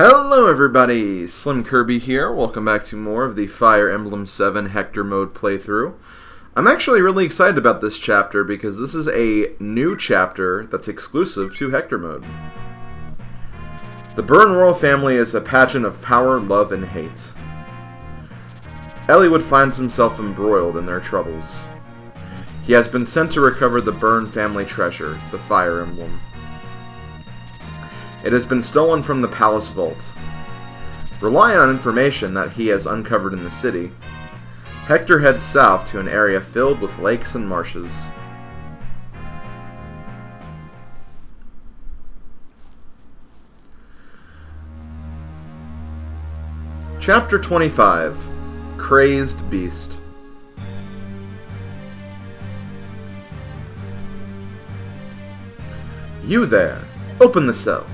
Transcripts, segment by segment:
Hello everybody, SlimKirby here. Welcome back to more of the Fire Emblem 7 Hector mode playthrough. I'm actually really excited about this chapter because this is a new chapter that's exclusive to Hector mode. The Byrne royal family is a pageant of power, love, and hate. Eliwood finds himself embroiled in their troubles. He has been sent to recover the Byrne family treasure, the Fire Emblem. It has been stolen from the palace vault. Relying on information that he has uncovered in the city, Hector heads south to an area filled with lakes and marshes. Chapter 25, Crazed Beast. You there! Open the cell!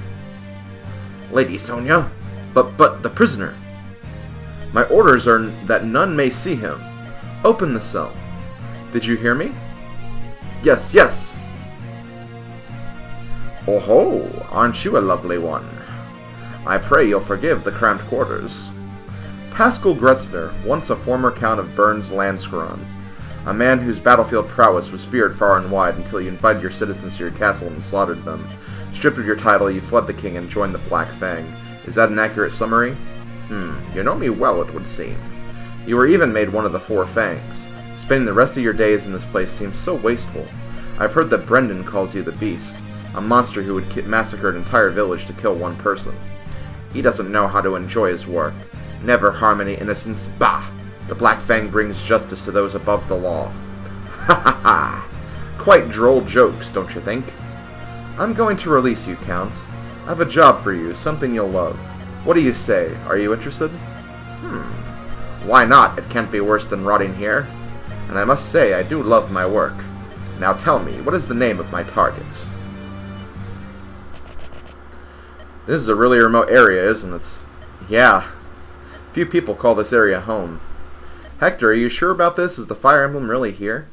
Lady Sonia, but the prisoner. My orders are that none may see him. Open the cell. Did you hear me? Yes, yes. Oh ho, aren't you a lovely one? I pray you'll forgive the cramped quarters. Pascal Gretzner, once a former Count of Byrne's Landscaron, a man whose battlefield prowess was feared far and wide until you invited your citizens to your castle and slaughtered them. Stripped of your title, you fled the king and joined the Black Fang. Is that an accurate summary? You know me well, it would seem. You were even made one of the Four Fangs. Spending the rest of your days in this place seems so wasteful. I've heard that Brendan calls you the Beast, a monster who would massacre an entire village to kill one person. He doesn't know how to enjoy his work. Never harm any innocents. Bah! The Black Fang brings justice to those above the law. Ha ha ha! Quite droll jokes, don't you think? I'm going to release you, Count. I have a job for you, something you'll love. What do you say? Are you interested? Why not? It can't be worse than rotting here. And I must say, I do love my work. Now tell me, what is the name of my targets? This is a really remote area, isn't it? Yeah. Few people call this area home. Hector, are you sure about this? Is the Fire Emblem really here?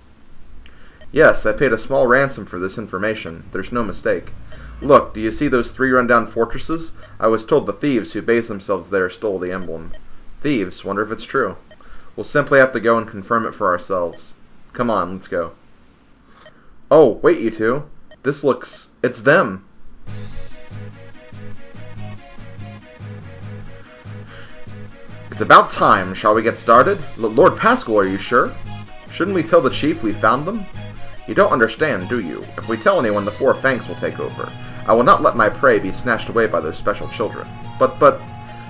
Yes, I paid a small ransom for this information. There's no mistake. Look, do you see those 3 rundown fortresses? I was told the thieves who base themselves there stole the emblem. Thieves? Wonder if it's true. We'll simply have to go and confirm it for ourselves. Come on, let's go. Oh, wait, you two. This looks... it's them! It's about time. Shall we get started? Lord Pascal, are you sure? Shouldn't we tell the chief we found them? You don't understand, do you? If we tell anyone, the Four Fangs will take over. I will not let my prey be snatched away by those special children. But,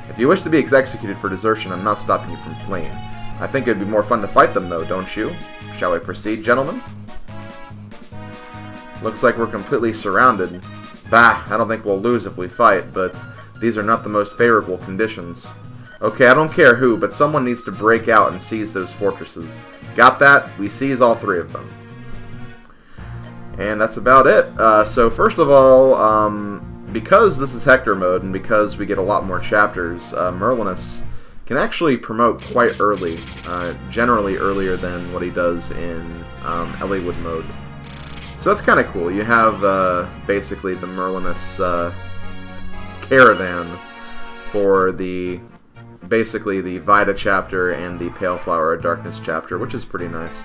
if you wish to be executed for desertion, I'm not stopping you from fleeing. I think it would be more fun to fight them, though, don't you? Shall we proceed, gentlemen? Looks like we're completely surrounded. Bah, I don't think we'll lose if we fight, but these are not the most favorable conditions. Okay, I don't care who, but someone needs to break out and seize those fortresses. Got that? We seize all 3 of them. And that's about it. So first of all, because this is Hector mode, and because we get a lot more chapters, Merlinus can actually promote quite early, generally earlier than what he does in Eliwood mode. So that's kind of cool. You have basically the Merlinus caravan for basically the Vita chapter and the Pale Flower of Darkness chapter, which is pretty nice.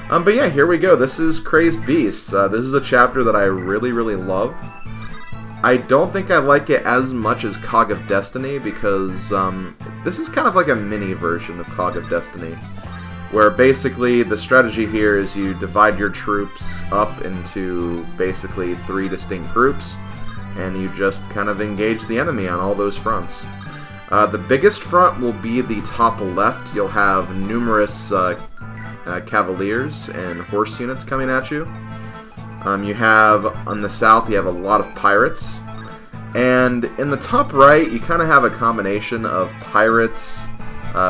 But yeah, here we go. This is Crazed Beasts. This is a chapter that I really, really love. I don't think I like it as much as Cog of Destiny because this is kind of like a mini version of Cog of Destiny, where basically the strategy here is you divide your troops up into basically 3 distinct groups, and you just kind of engage the enemy on all those fronts. The biggest front will be the top left. You'll have numerous cavaliers and horse units coming at you. You have, on the south, you have a lot of pirates. And in the top right, you kind of have a combination of pirates,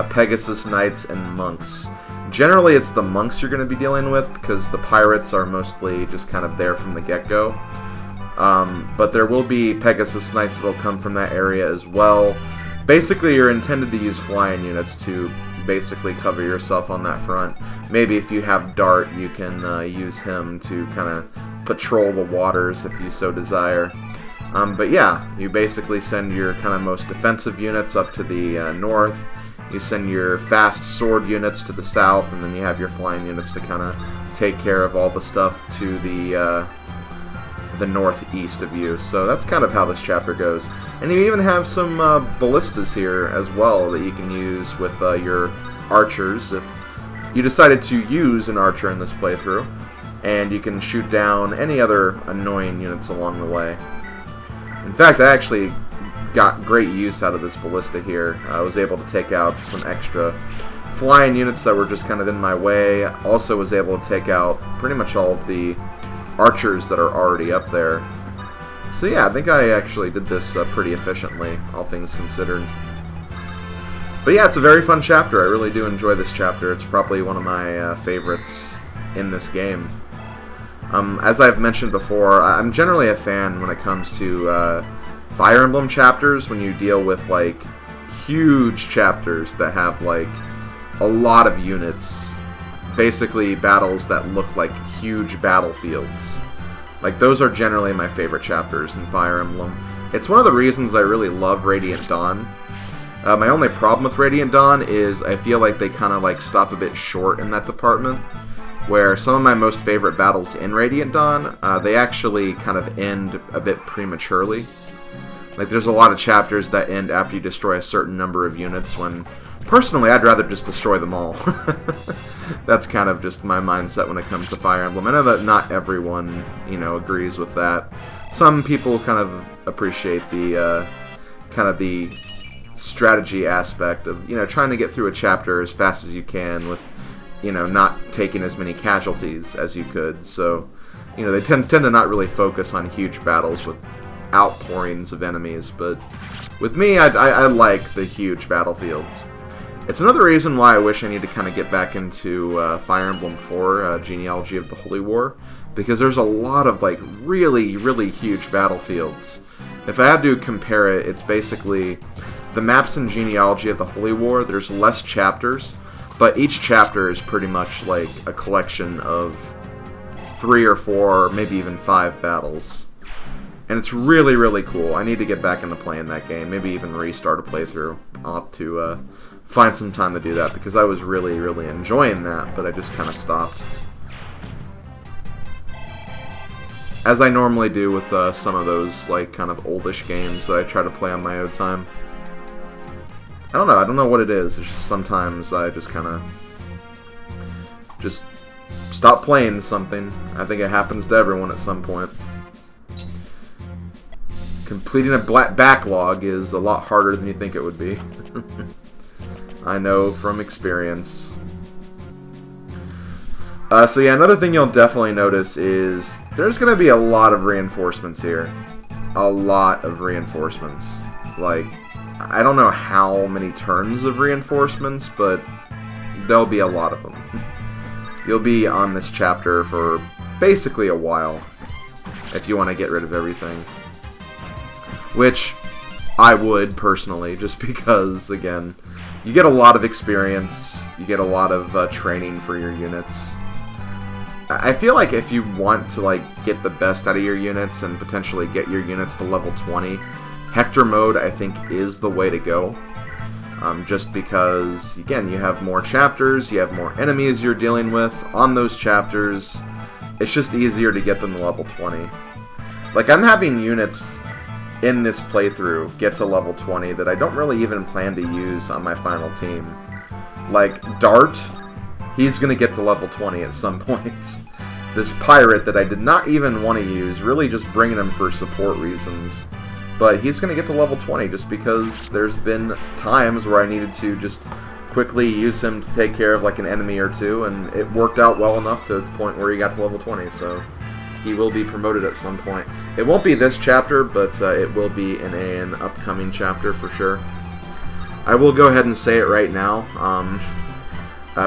Pegasus Knights, and monks. Generally, it's the monks you're going to be dealing with, because the pirates are mostly just kind of there from the get-go. But there will be Pegasus Knights that will come from that area as well. Basically, you're intended to use flying units to basically cover yourself on that front. Maybe if you have Dart, you can use him to kind of patrol the waters if you so desire. But yeah, you basically send your kind of most defensive units up to the north. You send your fast sword units to the south, and then you have your flying units to kind of take care of all the stuff to the northeast of you. So that's kind of how this chapter goes. And you even have some ballistas here as well that you can use with your archers if you decided to use an archer in this playthrough. And you can shoot down any other annoying units along the way. In fact, I actually got great use out of this ballista here. I was able to take out some extra flying units that were just kind of in my way. Also was able to take out pretty much all of the archers that are already up there. So yeah, I think I actually did this pretty efficiently, all things considered. But yeah, it's a very fun chapter. I really do enjoy this chapter. It's probably one of my favorites in this game. As I've mentioned before, I'm generally a fan when it comes to Fire Emblem chapters, when you deal with like huge chapters that have like a lot of units, basically battles that look like huge battlefields. Like, those are generally my favorite chapters in Fire Emblem. It's one of the reasons I really love Radiant Dawn. My only problem with Radiant Dawn is I feel like they kind of like stop a bit short in that department, where some of my most favorite battles in Radiant Dawn, they actually kind of end a bit prematurely. Like, there's a lot of chapters that end after you destroy a certain number of units, when, personally, I'd rather just destroy them all. That's kind of just my mindset when it comes to Fire Emblem. I know that not everyone, you know, agrees with that. Some people kind of appreciate the, kind of the strategy aspect of, you know, trying to get through a chapter as fast as you can with, you know, not taking as many casualties as you could. So, you know, they tend to not really focus on huge battles with outpourings of enemies, but with me, I like the huge battlefields. It's another reason why I wish I need to kind of get back into Fire Emblem 4, Genealogy of the Holy War, because there's a lot of like really, really huge battlefields. If I had to compare it, it's basically the maps in Genealogy of the Holy War, there's less chapters, but each chapter is pretty much like a collection of 3 or 4, maybe even 5 battles. And it's really, really cool. I need to get back into playing that game. Maybe even restart a playthrough. I'll have to find some time to do that, because I was really, really enjoying that, but I just kind of stopped. As I normally do with some of those, like, kind of oldish games that I try to play on my own time. I don't know what it is. It's just sometimes I just kind of just stop playing something. I think it happens to everyone at some point. Completing a backlog is a lot harder than you think it would be. I know from experience. So yeah, another thing you'll definitely notice is there's going to be a lot of reinforcements here. A lot of reinforcements. Like, I don't know how many turns of reinforcements, but there'll be a lot of them. You'll be on this chapter for basically a while if you want to get rid of everything. Which I would, personally, just because, again, you get a lot of experience, you get a lot of training for your units. I feel like if you want to like get the best out of your units and potentially get your units to level 20, Hector mode, I think, is the way to go. Just because, again, you have more chapters, you have more enemies you're dealing with on those chapters. It's just easier to get them to level 20. Like, I'm having units in this playthrough get to level 20 that I don't really even plan to use on my final team. Like, Dart, he's going to get to level 20 at some point. This pirate that I did not even want to use, really just bringing him for support reasons. But he's going to get to level 20 just because there's been times where I needed to just quickly use him to take care of like an enemy or two, and it worked out well enough to the point where he got to level 20, so he will be promoted at some point. It won't be this chapter, but it will be in an upcoming chapter for sure. I will go ahead and say it right now.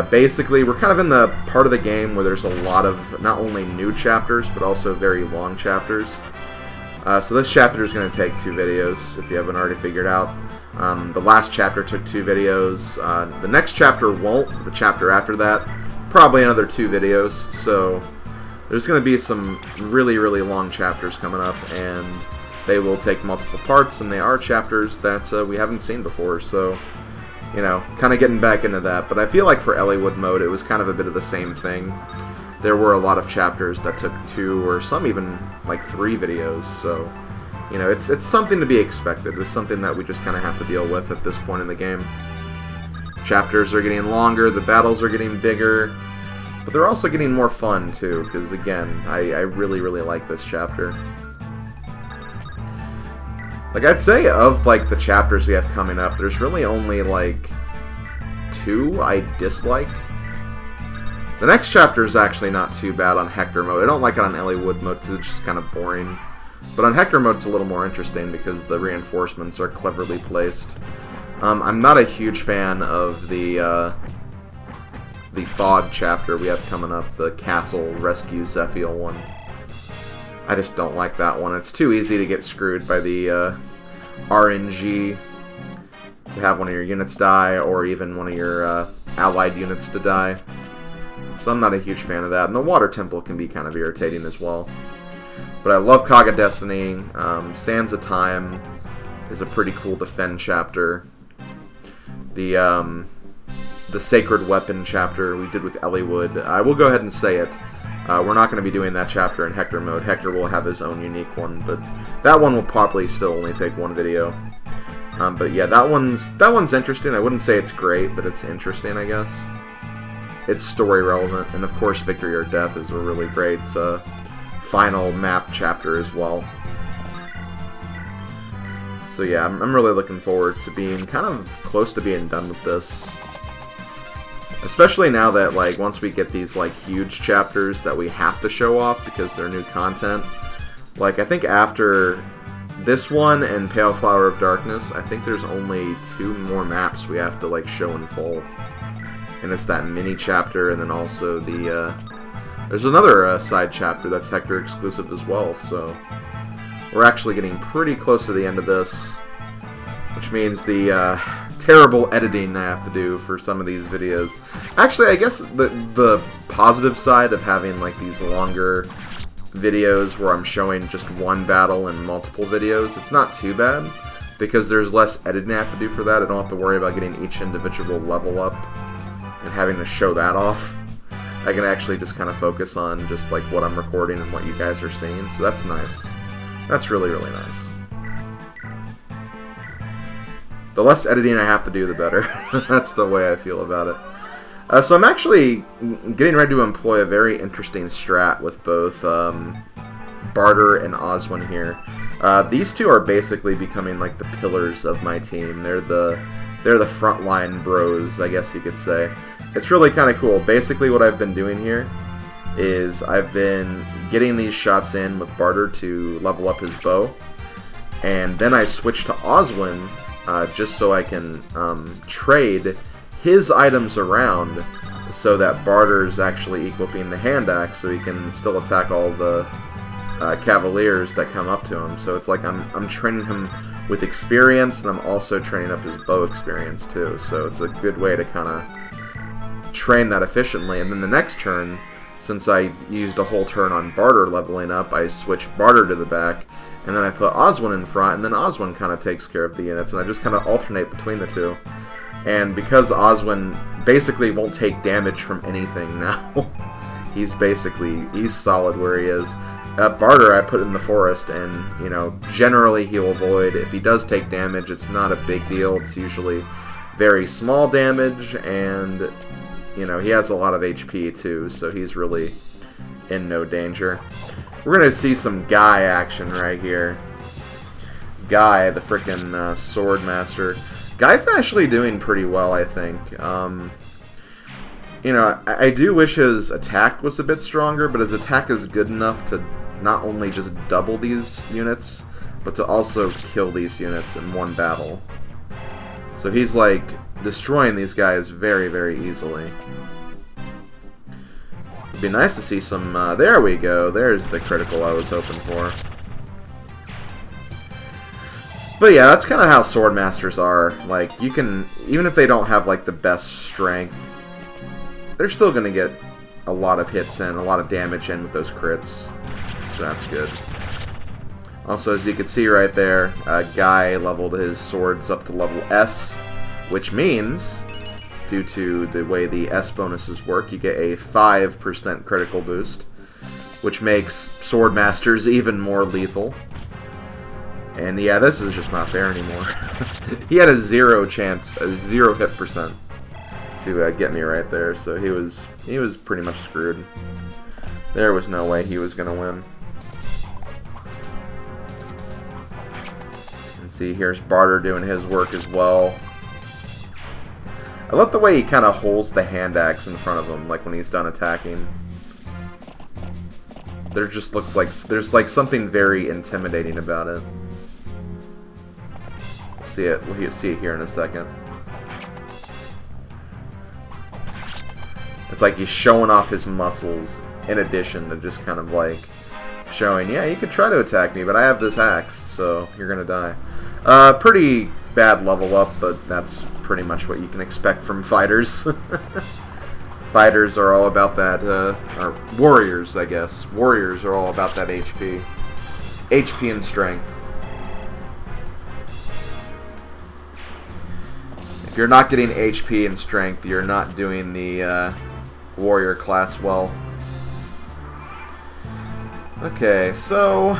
Basically, we're kind of in the part of the game where there's a lot of not only new chapters, but also very long chapters. So this chapter is going to take 2 videos, if you haven't already figured out. The last chapter took 2 videos. The next chapter won't. The chapter after that, probably another 2 videos. So there's going to be some really, really long chapters coming up, and they will take multiple parts, and they are chapters that we haven't seen before, so, you know, kind of getting back into that. But I feel like for Elliewood mode, it was kind of a bit of the same thing. There were a lot of chapters that took 2 or some even like 3 videos, so, you know, it's something to be expected. It's something that we just kind of have to deal with at this point in the game. Chapters are getting longer, the battles are getting bigger, but they're also getting more fun too, because again, I really, really like this chapter. Like, I'd say of like the chapters we have coming up, there's really only like 2 I dislike. The next chapter is actually not too bad on Hector mode. I don't like it on Elliewood mode because it's just kind of boring. But on Hector mode, it's a little more interesting because the reinforcements are cleverly placed. I'm not a huge fan of the Thawed chapter we have coming up, the Castle Rescue Zephiel one. I just don't like that one. It's too easy to get screwed by the RNG to have one of your units die, or even one of your allied units to die. So I'm not a huge fan of that. And the Water Temple can be kind of irritating as well. But I love Kaga Destiny. Sands of Time is a pretty cool defend chapter. The Sacred Weapon chapter we did with Elliewood. I will go ahead and say it. We're not going to be doing that chapter in Hector mode. Hector will have his own unique one, but that one will probably still only take 1 video. But yeah, that one's interesting. I wouldn't say it's great, but it's interesting, I guess. It's story relevant, and of course Victory or Death is a really great final map chapter as well. So yeah, I'm really looking forward to being kind of close to being done with this. Especially now that, like, once we get these, like, huge chapters that we have to show off because they're new content. Like, I think after this one and Pale Flower of Darkness, I think there's only 2 more maps we have to, like, show in full. And it's that mini chapter, and then also the, there's another side chapter that's Hector exclusive as well, so we're actually getting pretty close to the end of this, which means the terrible editing I have to do for some of these videos. Actually, I guess the positive side of having like these longer videos where I'm showing just one battle in multiple videos, it's not too bad, because there's less editing I have to do for that. I don't have to worry about getting each individual level up and having to show that off. I can actually just kind of focus on just like what I'm recording and what you guys are seeing, so that's nice. That's really, really nice. The less editing I have to do, the better. That's the way I feel about it. So I'm actually getting ready to employ a very interesting strat with both Barter and Oswin here. These 2 are basically becoming like the pillars of my team. They're the frontline bros, I guess you could say. It's really kind of cool. Basically what I've been doing here is I've been getting these shots in with Barter to level up his bow, and then I switched to Oswin just so I can trade his items around so that Barter's actually equipping the hand axe so he can still attack all the cavaliers that come up to him. So it's like I'm training him with experience, and I'm also training up his bow experience too. So it's a good way to kind of train that efficiently. And then the next turn, since I used a whole turn on Barter leveling up, I switch Barter to the back, and then I put Oswin in front, and then Oswin kind of takes care of the units, and I just kind of alternate between the 2. And because Oswin basically won't take damage from anything now, he's solid where he is. Barter I put in the forest, and, you know, generally he'll avoid. If he does take damage, it's not a big deal. It's usually very small damage, and, you know, he has a lot of HP too, so he's really in no danger. We're going to see some Guy action right here. Guy, the frickin' Sword Master. Guy's actually doing pretty well, I think. You know, I do wish his attack was a bit stronger, but his attack is good enough to not only just double these units, but to also kill these units in one battle. So he's like destroying these guys very, very easily. It'd be nice to see some, there we go, there's the critical I was hoping for. But yeah, that's kind of how Sword Masters are. Like, you can, even if they don't have like the best strength, they're still going to get a lot of hits and a lot of damage in with those crits. So that's good. Also, as you can see right there, Guy leveled his swords up to level S, which means, due to the way the S bonuses work, you get a 5% critical boost, which makes Sword Masters even more lethal. And yeah, this is just not fair anymore. He had a 0 chance, a 0 hit percent to get me right there, so he was pretty much screwed. There was no way he was going to win. And see, here's Barter doing his work as well. I love the way he kind of holds the hand axe in front of him, like when he's done attacking. There just looks like there's like something very intimidating about it. We'll see it here in a second. It's like he's showing off his muscles in addition to just kind of like showing, yeah, you could try to attack me, but I have this axe, so you're gonna die. Pretty bad level up, but that's pretty much what you can expect from fighters. Fighters are all about that, or warriors, I guess. Warriors are all about that HP. HP and strength. If you're not getting HP and strength, you're not doing the warrior class well. Okay, so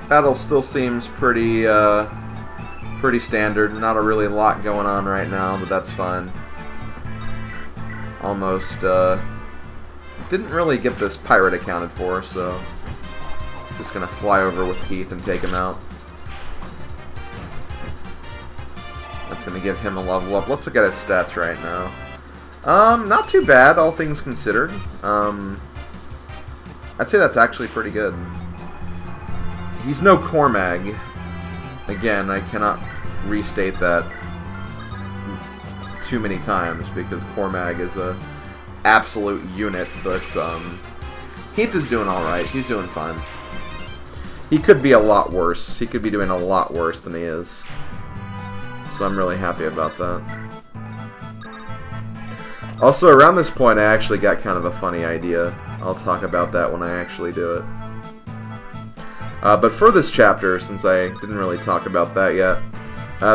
battle still seems pretty pretty standard. Not a really lot going on right now, but that's fine. Almost didn't really get this pirate accounted for, so just gonna fly over with Keith and take him out. That's going to give him a level up. Let's look at his stats right now. Not too bad, all things considered. I'd say that's actually pretty good. He's no Cormag. Again, I cannot restate that too many times, because Cormag is a absolute unit, but Keith is doing alright. He's doing fine. He could be a lot worse. He could be doing a lot worse than he is. So I'm really happy about that. Also, around this point, I actually got kind of a funny idea. I'll talk about that when I actually do it. But for this chapter, since I didn't really talk about that yet,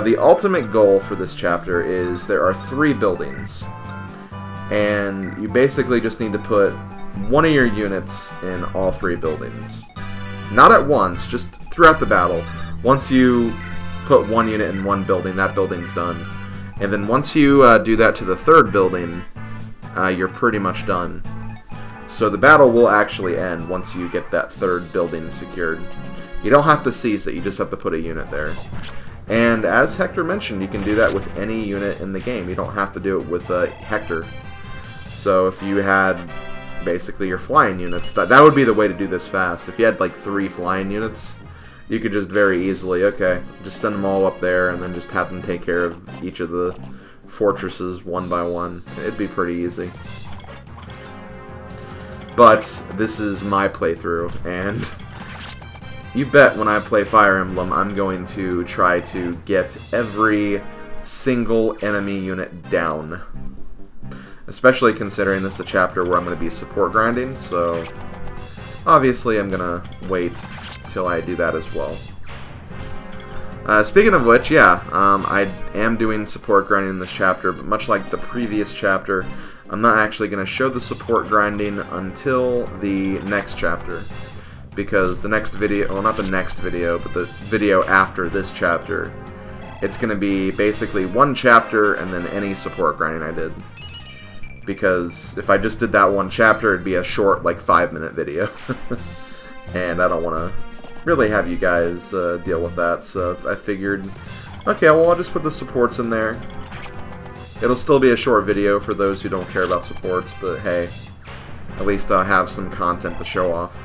the ultimate goal for this chapter is there are 3 buildings. And you basically just need to put one of your units in all 3 buildings. Not at once, just throughout the battle. Once you put one unit in one building, that building's done. And then once you do that to the 3rd building, you're pretty much done. So the battle will actually end once you get that 3rd building secured. You don't have to seize it, you just have to put a unit there. And as Hector mentioned, you can do that with any unit in the game. You don't have to do it with Hector. So if you had basically your flying units, that would be the way to do this fast. If you had like 3 flying units, you could just very easily, okay, just send them all up there and then just have them take care of each of the fortresses one by one. It'd be pretty easy. But this is my playthrough, and you bet when I play Fire Emblem, I'm going to try to get every single enemy unit down. Especially considering this is a chapter where I'm going to be support grinding, so obviously I'm going to wait till I do that as well. Speaking of which, yeah, I am doing support grinding in this chapter, but much like the previous chapter, I'm not actually going to show the support grinding until the next chapter. Because the next video, well, not the next video, but the video after this chapter, it's going to be basically one chapter and then any support grinding I did. Because if I just did that one chapter, it'd be a short, like, 5-minute video. And I don't want to really have you guys deal with that, so I figured, okay, well, I'll just put the supports in there. It'll still be a short video for those who don't care about supports, but hey, at least I'll have some content to show off.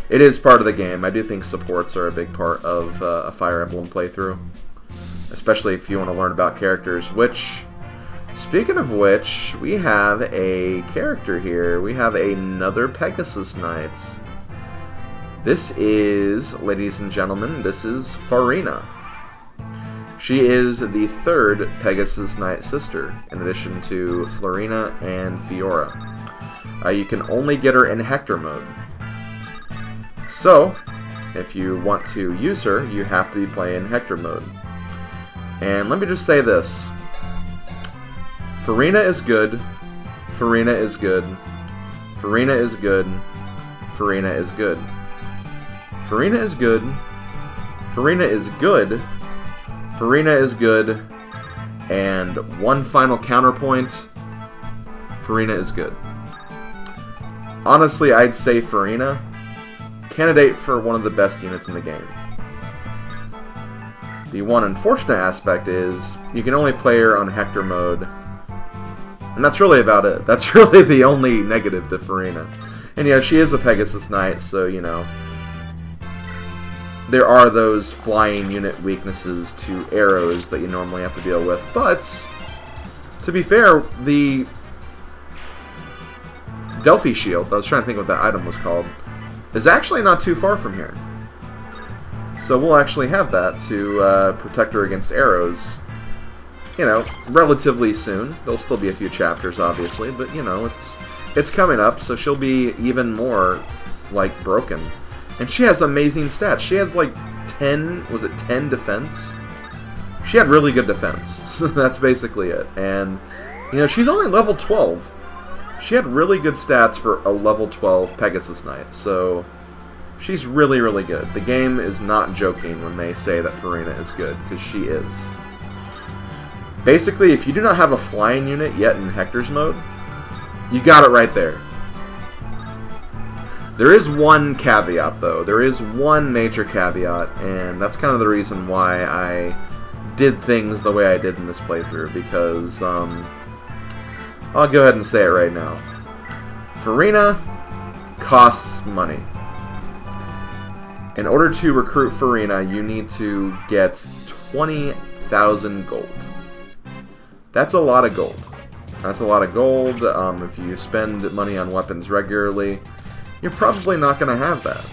It is part of the game. I do think supports are a big part of a Fire Emblem playthrough, especially if you want to learn about characters, which, speaking of which, we have a character here. We have another Pegasus Knight. This is, ladies and gentlemen, this is Farina. She is the 3rd Pegasus Knight sister, in addition to Florina and Fiora. You can only get her in Hector mode. So, if you want to use her, you have to be playing Hector mode. And let me just say this. Farina is good. Farina is good. Farina is good. Farina is good. Farina is good. Farina is good. Farina is good. And one final counterpoint. Farina is good. Honestly, I'd say Farina, candidate for one of the best units in the game. The one unfortunate aspect is you can only play her on Hector mode, and that's really about it. That's really the only negative to Farina. And yeah, she is a Pegasus Knight, so you know, there are those flying unit weaknesses to arrows that you normally have to deal with. But to be fair, the Delphi Shield, I was trying to think what that item was called, is actually not too far from here. So we'll actually have that to protect her against arrows, you know, relatively soon. There'll still be a few chapters, obviously, but, you know, it's coming up, so she'll be even more, like, broken. And she has amazing stats. She has, like, 10 defense? She had really good defense, so that's basically it. And, you know, she's only level 12. She had really good stats for a level 12 Pegasus Knight, so she's really, really good. The game is not joking when they say that Farina is good, because she is. Basically, if you do not have a flying unit yet in Hector's mode, you got it right there. There is one caveat, though. There is one major caveat, and that's kind of the reason why I did things the way I did in this playthrough, because, I'll go ahead and say it right now. Farina costs money. In order to recruit Farina, you need to get 20,000 gold. That's a lot of gold. That's a lot of gold. If you spend money on weapons regularly, you're probably not going to have that.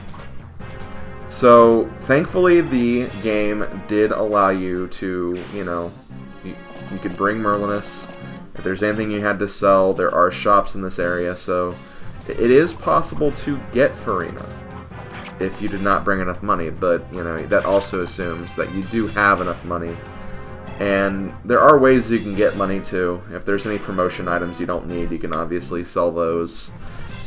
So, thankfully, the game did allow you to, you know, you could bring Merlinus. If there's anything you had to sell, there are shops in this area, so it is possible to get Farina if you did not bring enough money, but, you know, that also assumes that you do have enough money. And there are ways you can get money, too. If there's any promotion items you don't need, you can obviously sell those.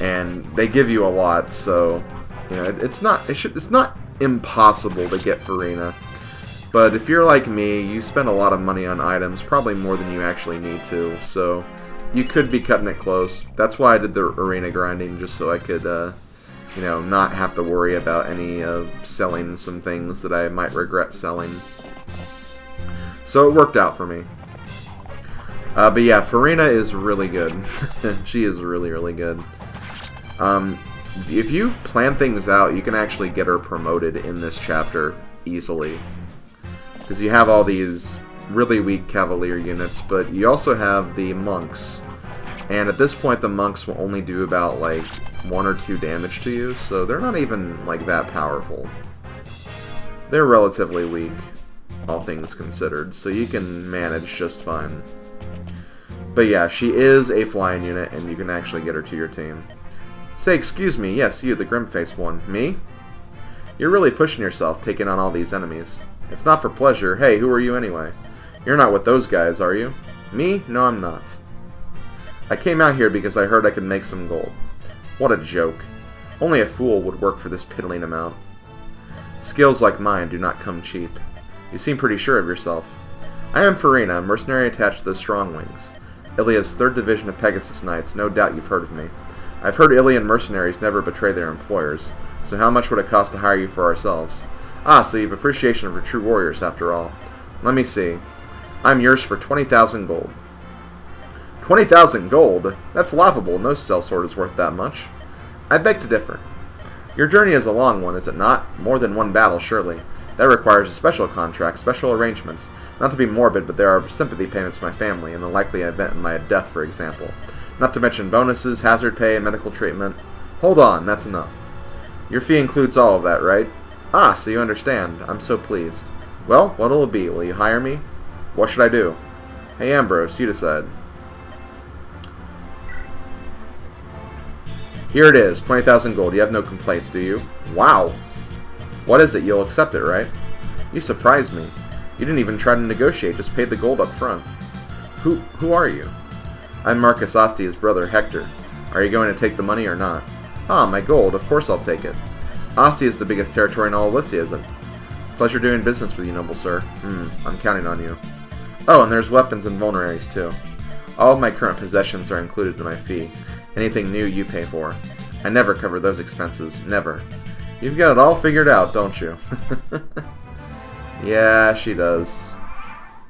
And they give you a lot, so, you know, it's not impossible to get Farina. But if you're like me, you spend a lot of money on items, probably more than you actually need to, so you could be cutting it close. That's why I did the arena grinding, just so I could, you know, not have to worry about any selling some things that I might regret selling. So it worked out for me. But yeah, Farina is really good. She is really, really good. If you plan things out, you can actually get her promoted in this chapter easily. Because you have all these really weak Cavalier units, but you also have the monks. And at this point, the monks will only do about, like, 1 or 2 damage to you, so they're not even, like, that powerful. They're relatively weak, all things considered, so you can manage just fine. But yeah, she is a flying unit, and you can actually get her to your team. Say, excuse me, yes, you, the Grim-Faced one. Me? You're really pushing yourself, taking on all these enemies. It's not for pleasure. Hey, who are you anyway? You're not with those guys, are you? Me? No, I'm not. I came out here because I heard I could make some gold. What a joke. Only a fool would work for this piddling amount. Skills like mine do not come cheap. You seem pretty sure of yourself. I am Farina, a mercenary attached to the Strong Wings. Ilia's 3rd Division of Pegasus Knights. No doubt you've heard of me. I've heard Ilian mercenaries never betray their employers, so how much would it cost to hire you for ourselves? Ah, so you have appreciation for true warriors, after all. Let me see. I'm yours for 20,000 gold. 20,000 gold? That's laughable. No sellsword is worth that much. I beg to differ. Your journey is a long one, is it not? More than one battle, surely. That requires a special contract, special arrangements. Not to be morbid, but there are sympathy payments to my family, and the likely event of my death, for example. Not to mention bonuses, hazard pay, and medical treatment. Hold on, that's enough. Your fee includes all of that, right? Ah, so you understand. I'm so pleased. Well, what'll it be? Will you hire me? What should I do? Hey, Ambrose, you decide. Here it is, 20,000 gold. You have no complaints, do you? Wow. What is it? You'll accept it, right? You surprised me. You didn't even try to negotiate, just paid the gold up front. Who are you? I'm Marcus Ostia's brother, Hector. Are you going to take the money or not? Ah, my gold. Of course I'll take it. Ostia is the biggest territory in all of Lycia, isn't it? Pleasure doing business with you, noble sir. I'm counting on you. Oh, and there's weapons and vulneraries, too. All of my current possessions are included in my fee. Anything new you pay for. I never cover those expenses. Never. You've got it all figured out, don't you? Yeah, she does.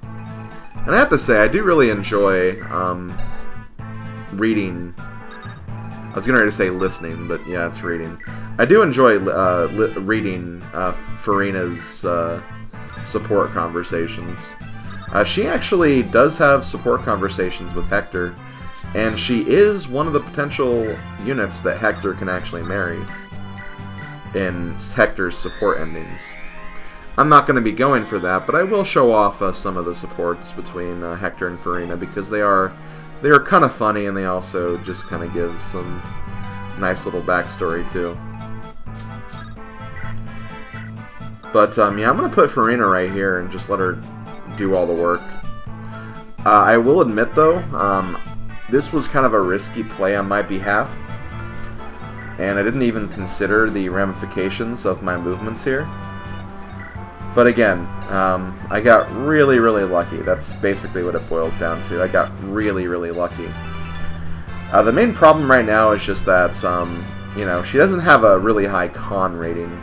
And I have to say, I do really enjoy reading. I was going to say listening, but yeah, it's reading. I do enjoy reading Furina's support conversations. She actually does have support conversations with Hector, and she is one of the potential units that Hector can actually marry in Hector's support endings. I'm not going to be going for that, but I will show off some of the supports between Hector and Furina, because they are kind of funny, and they also just kind of give some nice little backstory too. But yeah, I'm going to put Furina right here and just let her do all the work. I will admit though, this was kind of a risky play on my behalf, and I didn't even consider the ramifications of my movements here. But again, I got really, really lucky. That's basically what it boils down to. I got really, really lucky. The main problem right now is just that, you know, she doesn't have a really high con rating.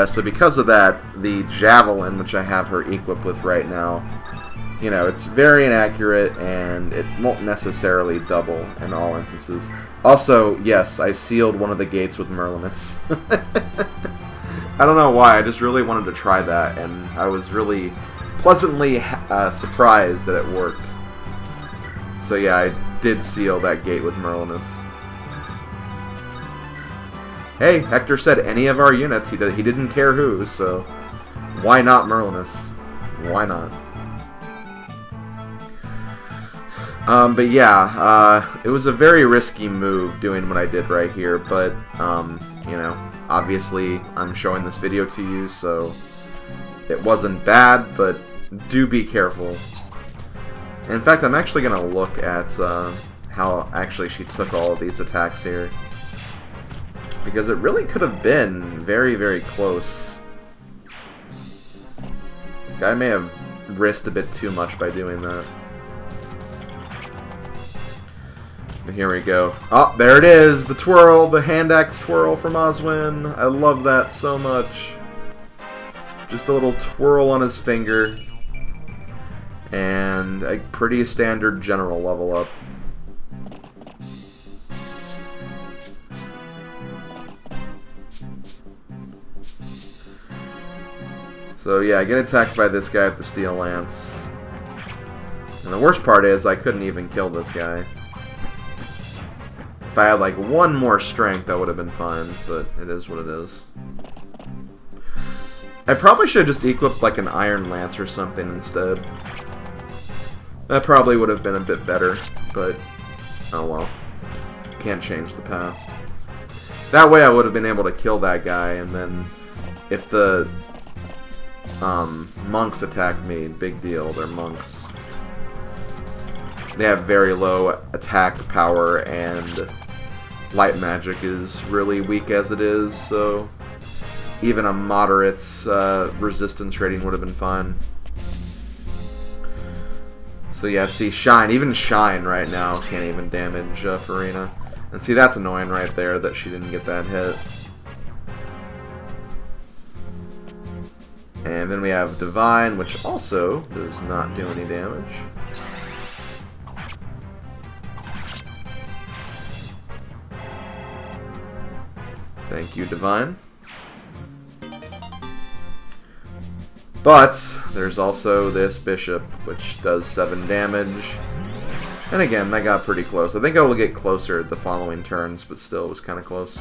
So because of that, the Javelin, which I have her equipped with right now, you know, it's very inaccurate, and it won't necessarily double in all instances. Also, yes, I sealed one of the gates with Merlinus. I don't know why, I just really wanted to try that, and I was really pleasantly surprised that it worked. So yeah, I did seal that gate with Merlinus. Hey, Hector said any of our units, he didn't care who, so why not Merlinus? Why not? But yeah, it was a very risky move doing what I did right here, but, you know, obviously I'm showing this video to you, so it wasn't bad, but do be careful. In fact, I'm actually going to look at how actually she took all of these attacks here, because it really could have been very, very close. Guy may have risked a bit too much by doing that. But here we go. Oh, there it is! The twirl! The hand axe twirl from Oswin! I love that so much. Just a little twirl on his finger. And a pretty standard general level up. So yeah, I get attacked by this guy with the Steel Lance. And the worst part is, I couldn't even kill this guy. If I had like one more strength, that would have been fine, but it is what it is. I probably should have just equipped like an Iron Lance or something instead. That probably would have been a bit better, but oh well. Can't change the past. That way I would have been able to kill that guy, and then if the monks attack me, big deal, they're monks. They have very low attack power, and light magic is really weak as it is, so even a moderate resistance rating would have been fine. So yeah, see, Shine, even Shine right now can't even damage Furina. And see, that's annoying right there that she didn't get that hit. And then we have Divine, which also does not do any damage. Thank you, Divine. But there's also this Bishop, which does 7 damage. And again, that got pretty close. I think I will get closer the following turns, but still it was kind of close.